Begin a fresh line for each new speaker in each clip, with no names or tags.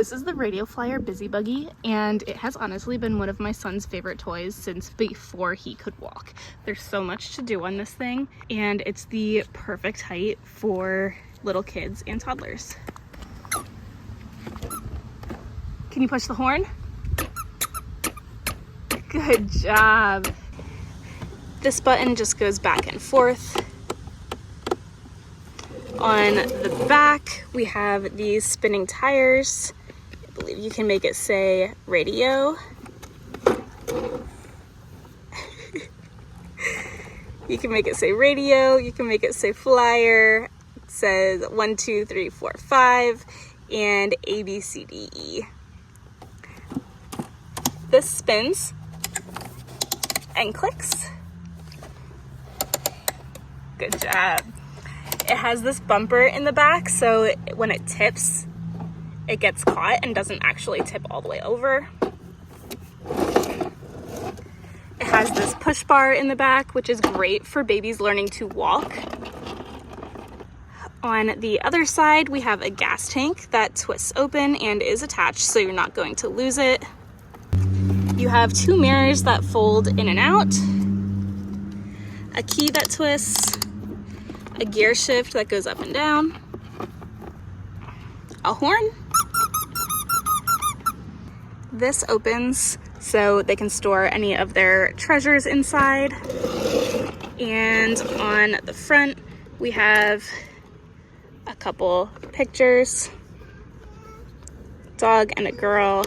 This is the Radio Flyer Busy Buggy, and it has honestly been one of my son's favorite toys since before he could walk. There's so much to do on this thing, and it's the perfect height for little kids and toddlers. Can you push the horn? Good job. This button just goes back and forth. On the back, we have these spinning tires. I believe you can make it say radio. You can make it say radio, you can make it say flyer. It says 1, 2, 3, 4, 5, and A, B, C, D, E. This spins and clicks. Good job. It has this bumper in the back, so when it tips, it gets caught and doesn't actually tip all the way over. It has this push bar in the back, which is great for babies learning to walk. On the other side, we have a gas tank that twists open and is attached, so you're not going to lose it. You have 2 mirrors that fold in and out, a key that twists, a gear shift that goes up and down, a horn. This opens so they can store any of their treasures inside. And on the front, we have a couple pictures, dog and a girl,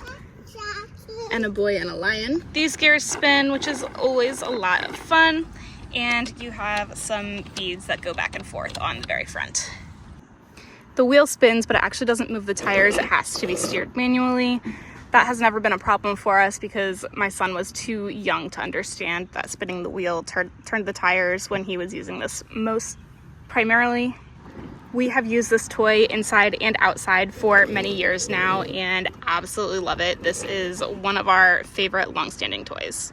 and a boy and a lion. These gears spin, which is always a lot of fun. And you have some beads that go back and forth on the very front. The wheel spins, but it actually doesn't move the tires. It has to be steered manually. That has never been a problem for us because my son was too young to understand that spinning the wheel turned the tires when he was using this most primarily. We have used this toy inside and outside for many years now and absolutely love it. This is one of our favorite long-standing toys.